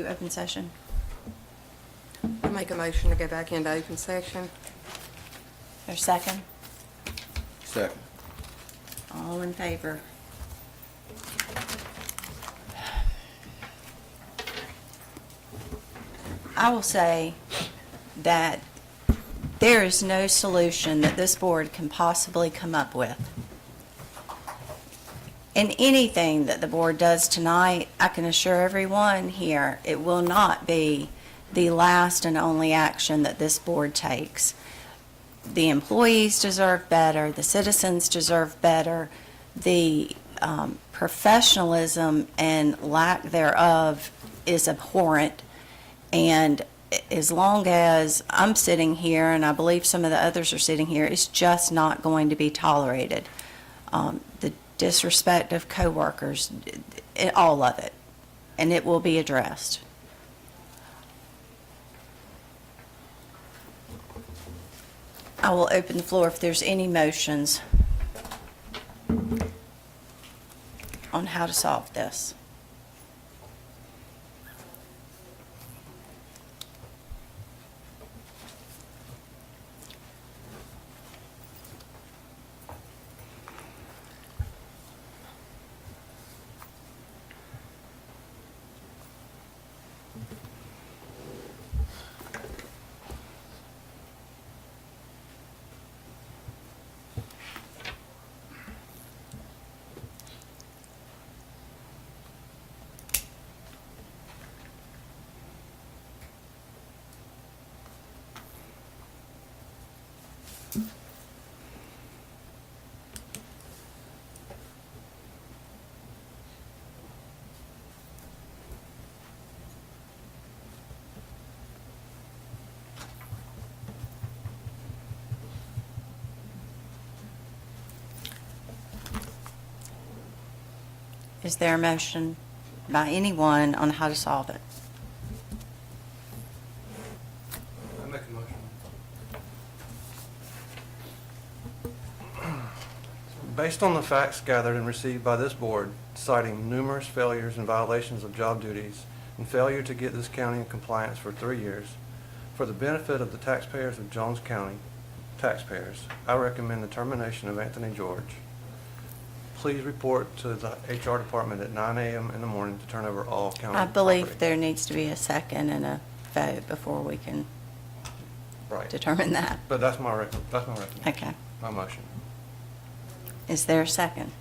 into open session? I make a motion to go back into open session. There's a second? Second. All in favor? I will say that there is no solution that this board can possibly come up with. And anything that the board does tonight, I can assure everyone here, it will not be the last and only action that this board takes. The employees deserve better, the citizens deserve better, the professionalism and lack thereof is abhorrent. And as long as I'm sitting here, and I believe some of the others are sitting here, it's just not going to be tolerated. The disrespect of coworkers, all of it, and it will be addressed. I will open the floor if there's any motions on how to solve this. Is there a motion by anyone on how to solve it? I make a motion. Based on the facts gathered and received by this board, citing numerous failures and violations of job duties and failure to get this county in compliance for 3 years, for the benefit of the taxpayers of Jones County taxpayers, I recommend the termination of Anthony George. Please report to the HR department at 9 a.m. in the morning to turn over all county I believe property. there needs to be a second and a vote before we can Right. determine that. But that's my recommendation. Okay. My motion. Is there a second?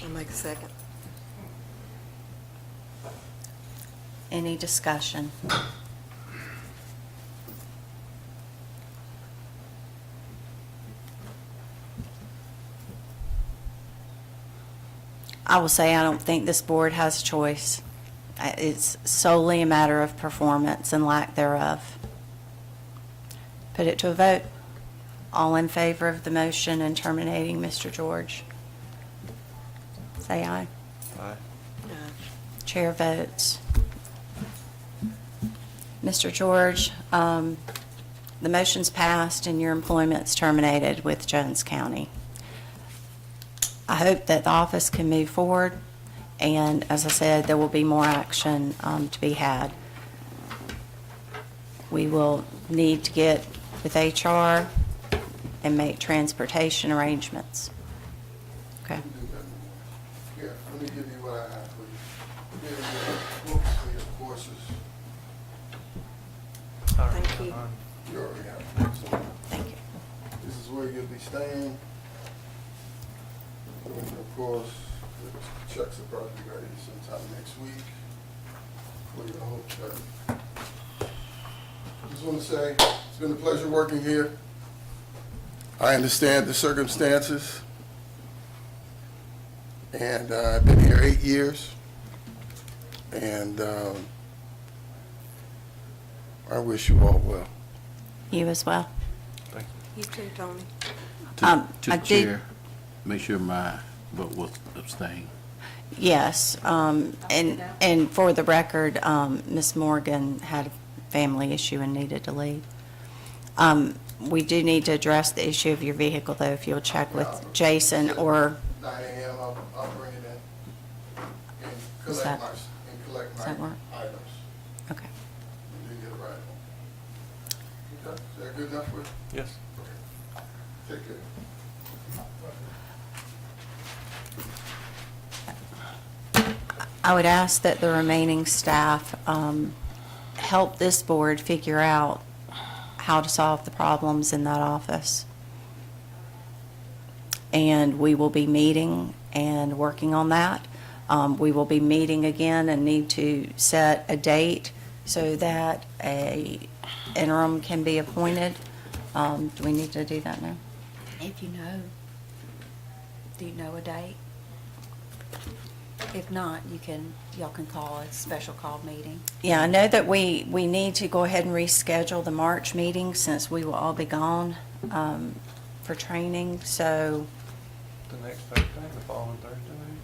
I'll make a second. Any discussion? I will say I don't think this board has a choice. It's solely a matter of performance and lack thereof. Put it to a vote. All in favor of the motion and terminating Mr. George? Say aye. Aye. Chair votes. Mr. George, the motion's passed and your employment's terminated with Jones County. I hope that the office can move forward, and as I said, there will be more action to be had. We will need to get with HR and make transportation arrangements. Okay. Yeah, let me give you what I have for you. Here are your books for your courses. Thank you. You already have them. So Thank you. this is where you'll be staying. And of course, the checks will probably be ready sometime next week for your hotel. Just want to say, it's been a pleasure working here. I understand the circumstances. And I've been here 8 years. And I wish you all well. You as well. Thank you. You too, Tony. To I the did- chair, make sure my vote was abstain. Yes, and for the record, Ms. Morgan had a family issue and needed to leave. We do need to address the issue of your vehicle, though, if you'll check with Jason or, 9 a.m., I'll bring it in. And collect that- does that my work? items. Okay. And then get a ride home. Okay, is that good enough for you? Yes. Take care. I would ask that the remaining staff help this board figure out how to solve the problems in that office. And we will be meeting and working on that. We will be meeting again and need to set a date so that a interim can be appointed. Do we need to do that now? If you know, do you know a date? If not, y'all can call a special call meeting. Yeah, I know that we need to go ahead and reschedule the March meeting since we will all be gone for training, so The next Thursday, the following Thursday, maybe?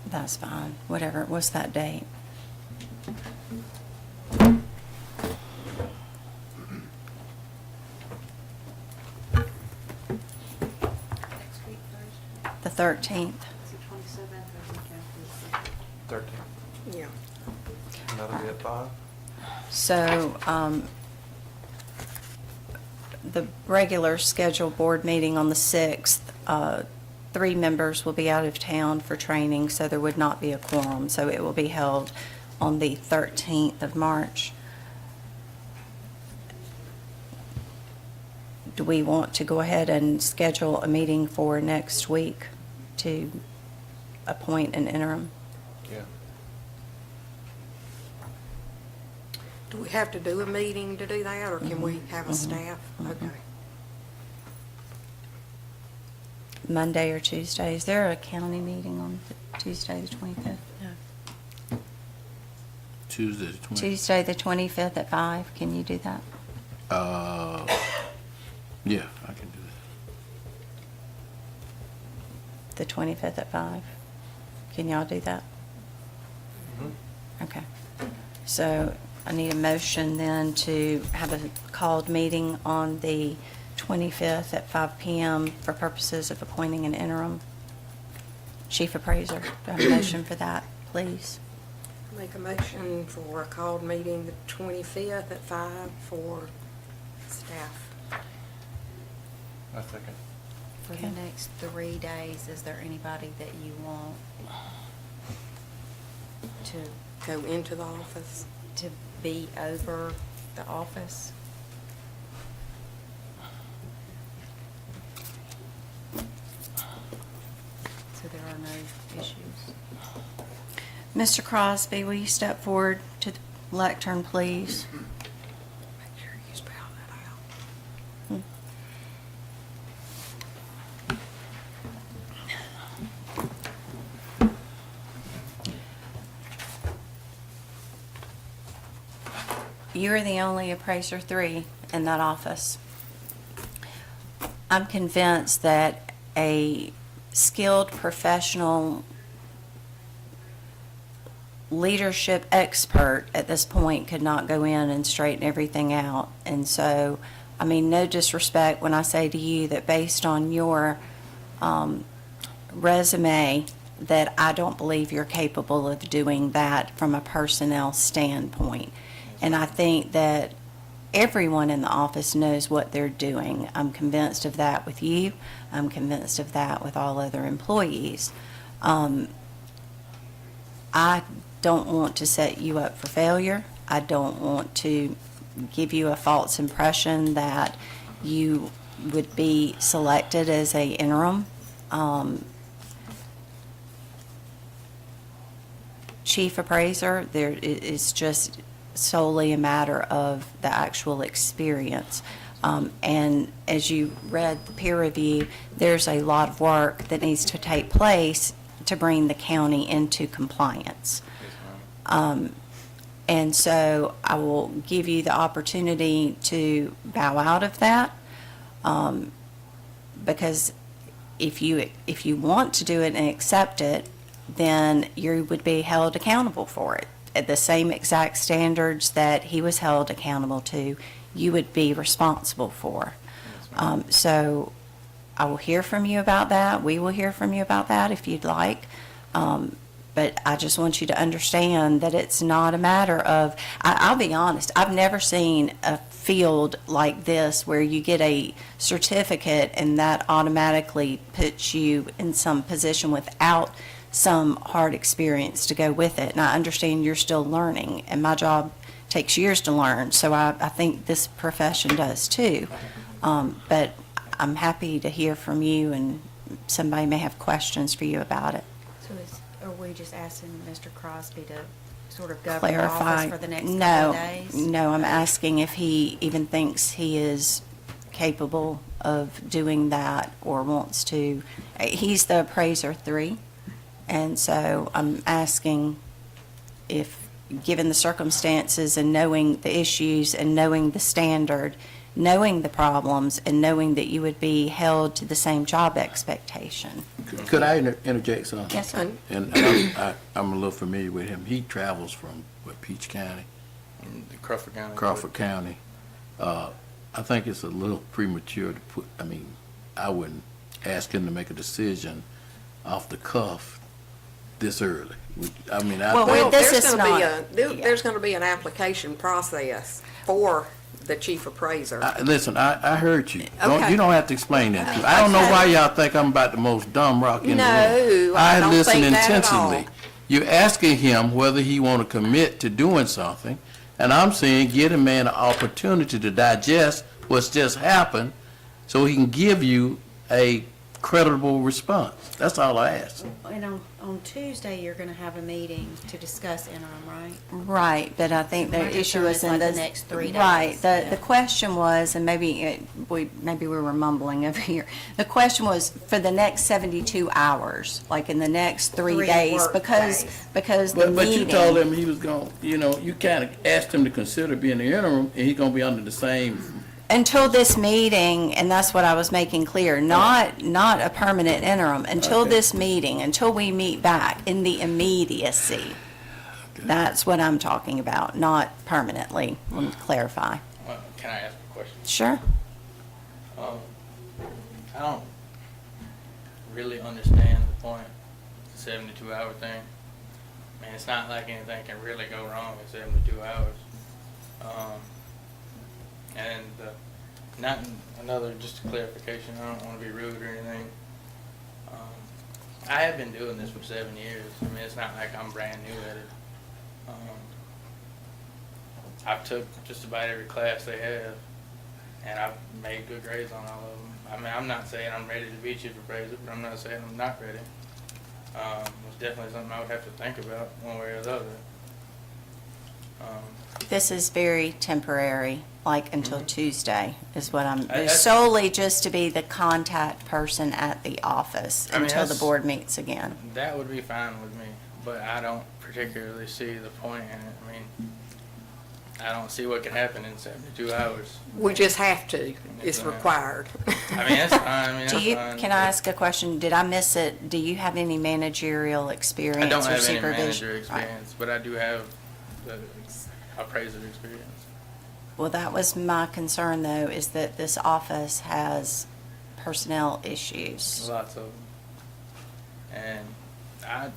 that's fine, whatever. What's that date? Next week, Thursday. The 13th. Is it 27th or week after? 13th. Yeah. And that'll be at 5? So, the regular scheduled board meeting on the 6th, 3 members will be out of town for training, so there would not be a quorum. So it will be held on the 13th of March. Do we want to go ahead and schedule a meeting for next week to appoint an interim? Yeah. Do we have to do a meeting to do that, or can we have a Mhm. staff? Okay. Monday or Tuesday? Is there a county meeting on Tuesday, the 25th? No. Tuesday the 20th. Tuesday, the 25th at 5, can you do that? Yeah, I can do that. The 25th at 5? Can y'all do that? Mhm. Okay. So I need a motion then to have a called meeting on the 25th at 5 PM for purposes of appointing an interim chief appraiser. Do I have a motion for that, please? Make a motion for a called meeting the 25th at 5 for staff. I second. For Okay. the next 3 days, is there anybody that you want to Go into the office. be over the office? So there are no issues. Mr. Crosby, will you step forward to the lectern, please? Make sure you spell that out. Hmm. You're the only appraiser 3 in that office. I'm convinced that a skilled professional leadership expert at this point could not go in and straighten everything out. And so, I mean, no disrespect when I say to you that based on your resume, that I don't believe you're capable of doing that from a personnel standpoint. And I think that everyone in the office knows what they're doing. I'm convinced of that with you. I'm convinced of that with all other employees. I don't want to set you up for failure. I don't want to give you a false impression that you would be selected as a interim. Chief appraiser, there is just solely a matter of the actual experience. And as you read the peer review, there's a lot of work that needs to take place to bring the county into compliance. And so I will give you the opportunity to bow out of that, because if you want to do it and accept it, then you would be held accountable for it. At the same exact standards that he was held accountable to, you would be responsible for. So I will hear from you about that. We will hear from you about that if you'd like. But I just want you to understand that it's not a matter of, I'll be honest, I've never seen a field like this where you get a certificate and that automatically puts you in some position without some hard experience to go with it. And I understand you're still learning, and my job takes years to learn, so I think this profession does too. But I'm happy to hear from you, and somebody may have questions for you about it. So are we just asking Mr. Crosby to sort of govern the Clarify. office for the next No, couple of days? no, I'm asking if he even thinks he is capable of doing that or wants to. He's the appraiser 3, and so I'm asking if, given the circumstances and knowing the issues and knowing the standard, knowing the problems, and knowing that you would be held to the same job expectation. Could I interject something? Yes, sir. And I'm a little familiar with him. He travels from, Peach County? Crawford County. Crawford County. I think it's a little premature to put, I wouldn't ask him to make a decision off the cuff this early. I Well, Well, this there's is gonna be not- there's gonna be an application process for the chief appraiser. Listen, I heard you. Okay. You don't have to explain that to me. I don't know Okay. why y'all think I'm about the most dumb rock in the room. No, I don't listened think that at all. intensively. You're asking him whether he want to commit to doing something, and I'm saying get a man an opportunity to digest what's just happened so he can give you a credible response. That's all I ask. And on Tuesday, you're going to have a meeting to discuss interim, right? Right, but I think My the issue concern is is in like the the. next 3 days. Right, the Yeah. question was, and maybe we were mumbling over here. The question was for the next 72 hours, like in the next 3 3 days, work because days. the But you meeting. told him he was going, you kind of asked him to consider being the interim, and he's going to be under the same. Until this meeting, and that's what I was making clear, not a permanent interim, until Okay. this meeting, until we meet back in the immediacy. That's what I'm talking about, not permanently. Let me clarify. Well, can I ask a question? Sure. I don't really understand the point, the 72-hour thing. I mean, it's not like anything can really go wrong in 72 hours. And not another, just a clarification, I don't want to be rude or anything. I have been doing this for 7 years. I mean, it's not like I'm brand new at it. I've took just about every class they have, and I've made good grades on all of them. I mean, I'm not saying I'm ready to be chief appraiser, but I'm not saying I'm not ready. It's definitely something I would have to think about one way or the other. This is very temporary, like until Tuesday is what I'm, That's- solely just to be the contact person at the office I mean, until the that's- board meets again. That would be fine with me, but I don't particularly see the point in it. I mean, I don't see what can happen in 72 hours. We just have to, it's required. I mean, that's fine, I mean, Do that's you, fine. can I ask a question? Did I miss it? Do you have any managerial experience I don't or have any supervision? manager Right. experience, but I do have the appraiser experience. Well, that was my concern, though, is that this office has personnel issues. Lots of them. And I,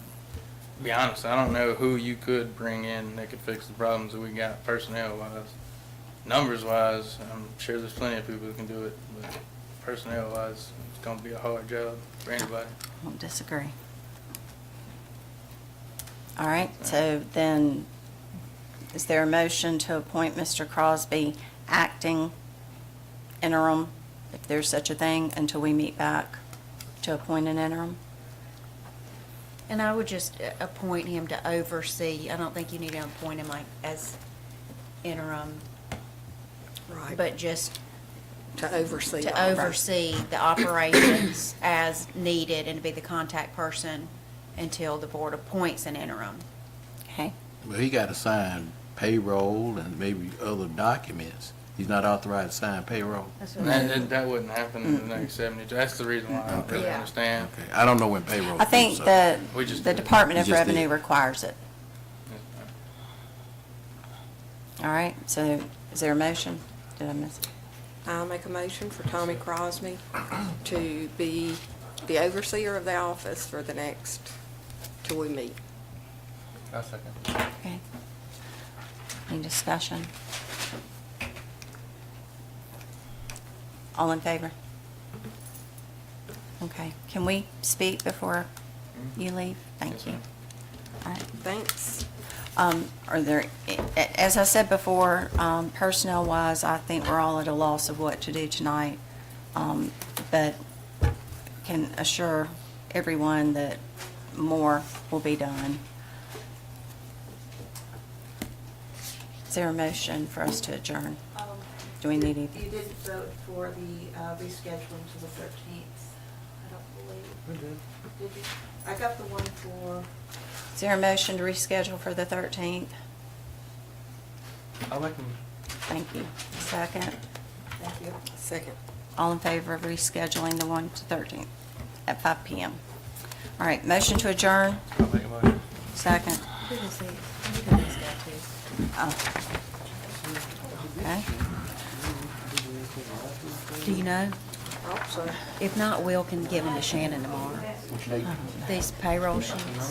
be honest, I don't know who you could bring in that could fix the problems that we got personnel-wise. Numbers-wise, I'm sure there's plenty of people who can do it, but personnel-wise, it's gonna be a hard job for anybody. I won't disagree. All right, so then, is there a motion to appoint Mr. Crosby acting interim, if there's such a thing, until we meet back to appoint an interim? And I would just appoint him to oversee, I don't think you need to appoint him like as interim, Right, but just to oversee. to all of our- oversee the operations as needed and to be the contact person until the board appoints an interim. Okay, Well, he got to sign payroll and maybe other documents. He's not authorized to sign payroll. That's And what that wouldn't happen in the next 72. That's the reason why I don't really Yeah. understand. Okay, I don't know when payroll. I think is, so- the, We just the did. Department of You just Revenue did. requires it. All right, so is there a motion? Did I miss it? I'll make a motion for Tommy Crosby to be the overseer of the office for the next till we meet. I second. Okay. Any discussion? All in favor? Okay, can we speak before you leave? Thank Yes, you. ma'am. All right. Thanks. Are there, as I said before, personnel-wise, I think we're all at a loss of what to do tonight. But can assure everyone that more will be done. Is there a motion for us to adjourn? Do we need You anything? didn't vote for the rescheduling to the 13th, I don't believe. We did. Did you? I got the one for, Is there a motion to reschedule for the 13th? I'll make them. Thank you. Second. thank you. Second. All in favor of rescheduling the 1 to 13th at 5 PM? All right, motion to adjourn, I'll make a motion. second. Who is he? Who got this guy Oh. Okay. to? Do you know? Oh, sorry. If not, Will can give them to Shannon tomorrow. These payroll sheets.